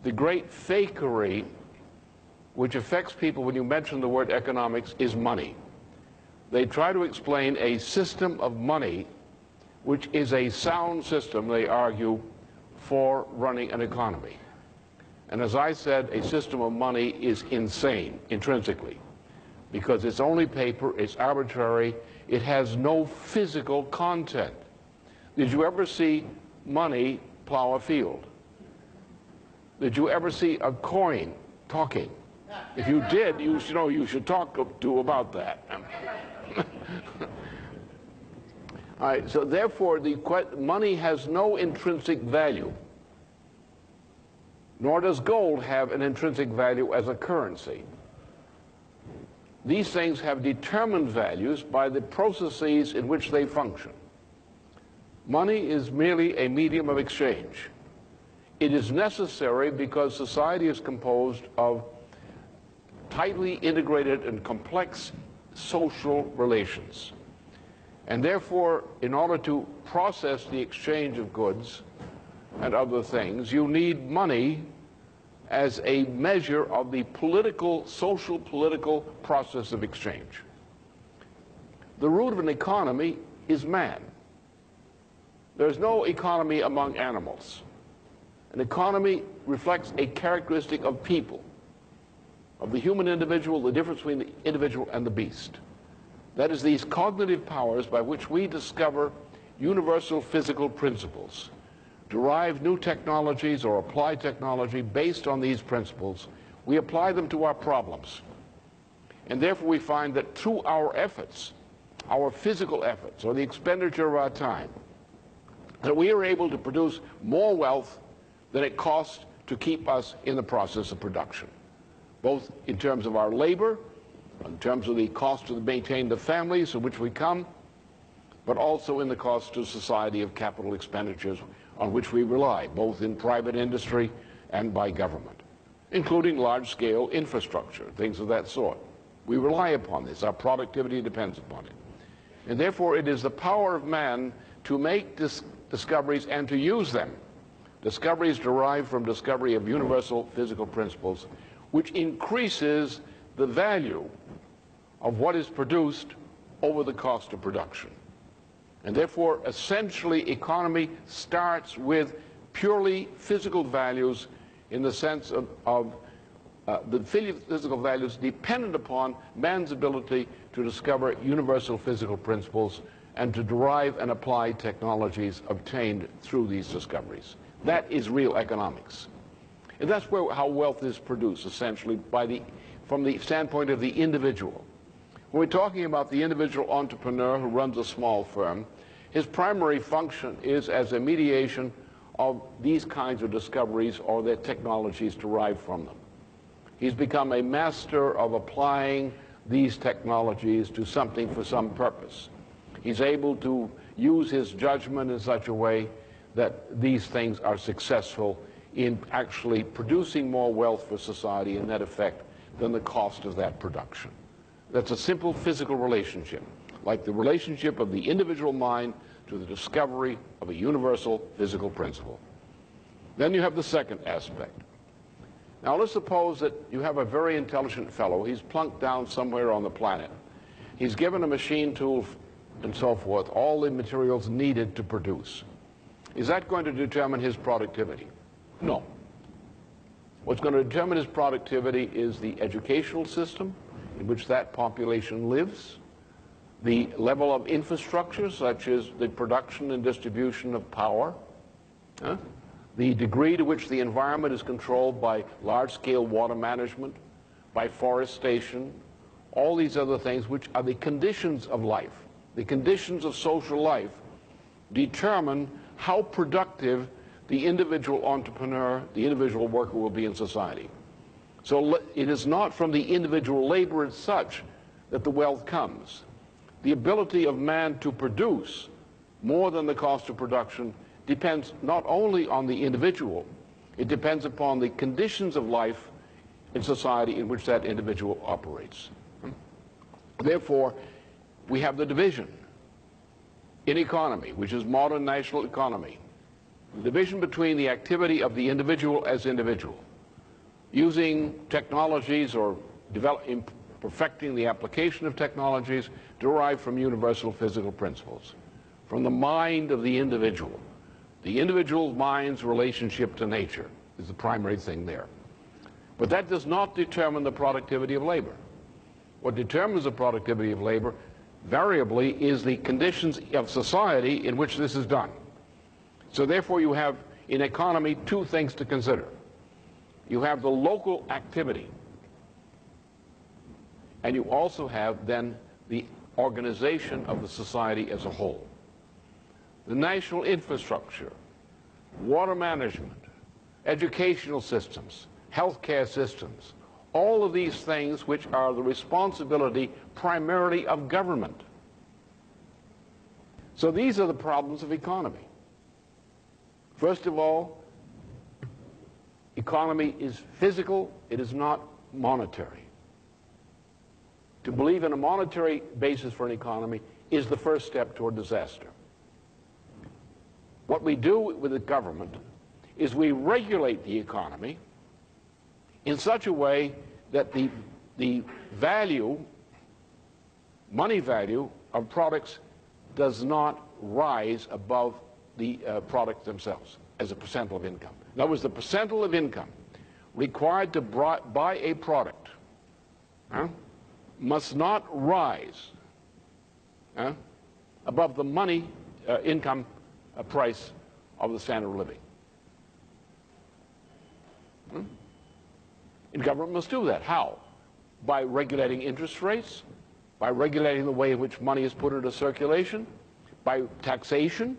the great fakery which affects people when you mention the word economics is money. They try to explain a system of money which is a sound system, they argue, for running an economy. And as I said, a system of money is insane, intrinsically, because it's only paper, it's arbitrary, it has no physical content. Did you ever see money plow a field? Did you ever see a coin talking? If you did, you should talk to about that. All right, so therefore, money has no intrinsic value, nor does gold have an intrinsic value as a currency. These things have determined values by the processes in which they function. Money is merely a medium of exchange. It is necessary because society is composed of tightly integrated and complex social relations. And therefore, in order to process the exchange of goods and other things, you need money as a measure of the social political process of exchange. The root of an economy is man. There's no economy among animals. An economy reflects a characteristic of people, of the human individual, the difference between the individual and the beast. That is, these cognitive powers by which we discover universal physical principles, derive new technologies or apply technology based on these principles. We apply them to our problems. And therefore we find that through our efforts, our physical efforts, or the expenditure of our time, that we are able to produce more wealth than it costs to keep us in the process of production, both in terms of our labor, in terms of the cost to maintain the families in which we come, but also in the cost to society of capital expenditures on which we rely, both in private industry and by government, including large-scale infrastructure, things of that sort. We rely upon this. Our productivity depends upon it. And therefore, it is the power of man to make discoveries and to use them. Discoveries derived from discovery of universal physical principles, which increases the value of what is produced over the cost of production. And therefore, essentially, economy starts with purely physical values in the sense of the physical values dependent upon man's ability to discover universal physical principles and to derive and apply technologies obtained through these discoveries. That is real economics. And that's how wealth is produced, essentially, from the standpoint of the individual. When we're talking about the individual entrepreneur who runs a small firm, his primary function is as a mediation of these kinds of discoveries or their technologies derived from them. He's become a master of applying these technologies to something for some purpose. He's able to use his judgment in such a way that these things are successful in actually producing more wealth for society in net effect than the cost of that production. That's a simple physical relationship, like the relationship of the individual mind to the discovery of a universal physical principle. Then you have the second aspect. Now let's suppose that you have a very intelligent fellow. He's plunked down somewhere on the planet. He's given a machine tool and so forth, all the materials needed to produce. Is that going to determine his productivity? No. What's going to determine his productivity is the educational system in which that population lives, the level of infrastructure, such as the production and distribution of power, the degree to which the environment is controlled by large-scale water management, by forestation, all these other things which are the conditions of life, the conditions of social life, determine how productive the individual entrepreneur, the individual worker will be in society. So it is not from the individual labor as such that the wealth comes. The ability of man to produce more than the cost of production depends not only on the individual, it depends upon the conditions of life in society in which that individual operates. Therefore, we have the division in economy, which is modern national economy. The division between the activity of the individual as individual using technologies or perfecting the application of technologies derived from universal physical principles, from the mind of the individual. The individual mind's relationship to nature is the primary thing there. But that does not determine the productivity of labor. What determines the productivity of labor variably is the conditions of society in which this is done. So therefore you have in economy two things to consider. You have the local activity, and you also have then the organization of the society as a whole. The national infrastructure, water management, educational systems, healthcare systems, all of these things which are the responsibility primarily of government. So these are the problems of economy. First of all, economy is physical, it is not monetary. To believe in a monetary basis for an economy is the first step toward disaster. What we do with the government is we regulate the economy in such a way that the value, money value of products does not rise above the products themselves as a percent of income. In other words, the percentile of income required to buy a product must not rise above the money income price of the standard of living. And government must do that. How? By regulating interest rates, by regulating the way in which money is put into circulation, by taxation.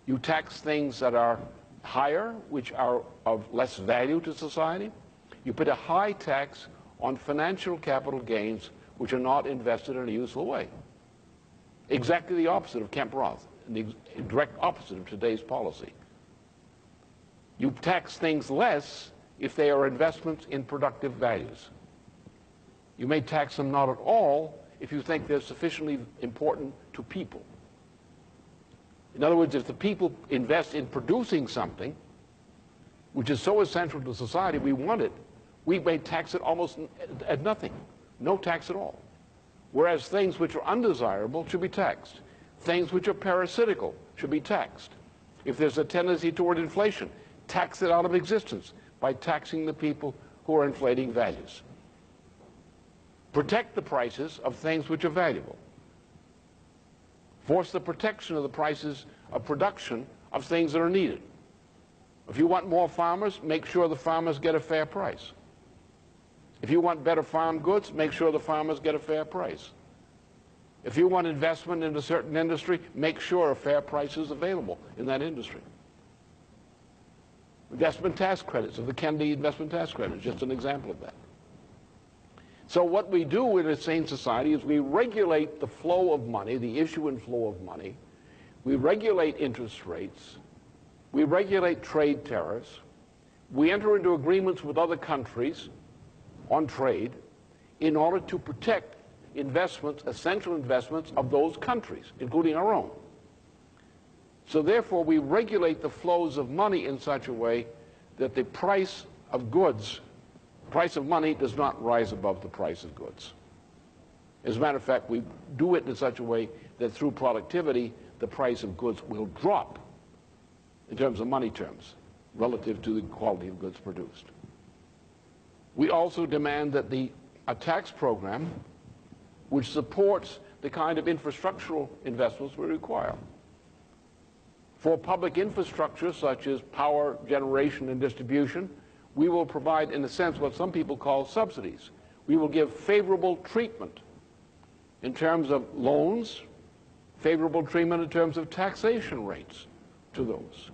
You tax things that are higher, which are of less value to society. You put a high tax on financial capital gains which are not invested in a useful way. Exactly the opposite of Kemp Roth, and the direct opposite of today's policy. You tax things less if they are investments in productive values. You may tax them not at all if you think they're sufficiently important to people. In other words, if the people invest in producing something which is so essential to society, we want it, we may tax it almost at nothing, no tax at all. Whereas things which are undesirable should be taxed. Things which are parasitical should be taxed. If there's a tendency toward inflation, tax it out of existence by taxing the people who are inflating values. Protect the prices of things which are valuable. Force the protection of the prices of production of things that are needed. If you want more farmers, make sure the farmers get a fair price. If you want better farm goods, make sure the farmers get a fair price. If you want investment in a certain industry, make sure a fair price is available in that industry. Investment tax credits of the Kennedy investment tax credit is just an example of that. So what we do in a sane society is we regulate the flow of money, the issue and flow of money. We regulate interest rates. We regulate trade tariffs. We enter into agreements with other countries on trade in order to protect investments, essential investments of those countries, including our own. So therefore, we regulate the flows of money in such a way that the price of goods, price of money does not rise above the price of goods. As a matter of fact, we do it in such a way that through productivity, the price of goods will drop in terms of money terms relative to the quality of goods produced. We also demand that a tax program which supports the kind of infrastructural investments we require. For public infrastructure, such as power generation and distribution, we will provide, in a sense, what some people call subsidies. We will give favorable treatment in terms of loans, favorable treatment in terms of taxation rates to those.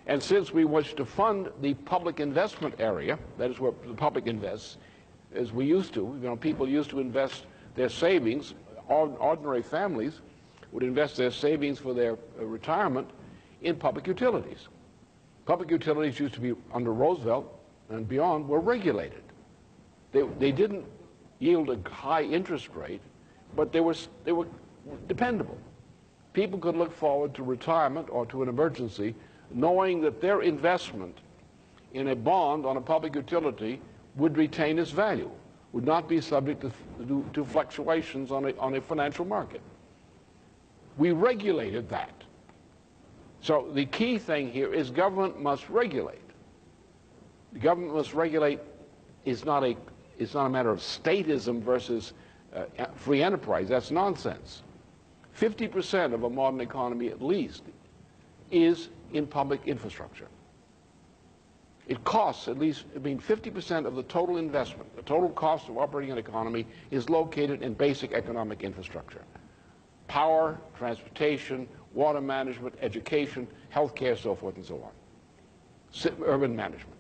And since we wish to fund the public investment area, that is where the public invests, as we used to, people used to invest their savings, ordinary families would invest their savings for their retirement in public utilities. Public utilities used to be, under Roosevelt and beyond, were regulated. They didn't yield a high interest rate, but they were dependable. People could look forward to retirement or to an emergency knowing that their investment in a bond on a public utility would retain its value, would not be subject to fluctuations on a financial market. We regulated that. So the key thing here is government must regulate. The government must regulate is not a matter of statism versus free enterprise. That's nonsense. 50% of a modern economy, at least, is in public infrastructure. It costs at least, 50% of the total investment, the total cost of operating an economy is located in basic economic infrastructure. Power, transportation, water management, education, healthcare, so forth and so on. Urban management.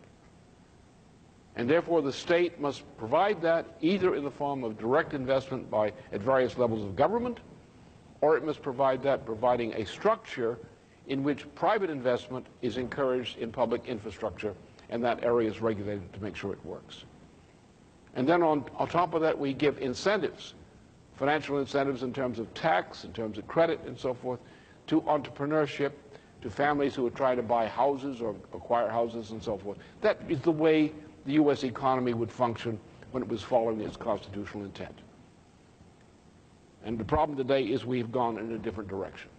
And therefore, the state must provide that either in the form of direct investment at various levels of government, or it must provide that providing a structure in which private investment is encouraged in public infrastructure, and that area is regulated to make sure it works. And then on top of that, we give incentives, financial incentives in terms of tax, in terms of credit, and so forth, to entrepreneurship, to families who are trying to buy houses or acquire houses and so forth. That is the way the U.S. economy would function when it was following its constitutional intent. And the problem today is we've gone in a different direction.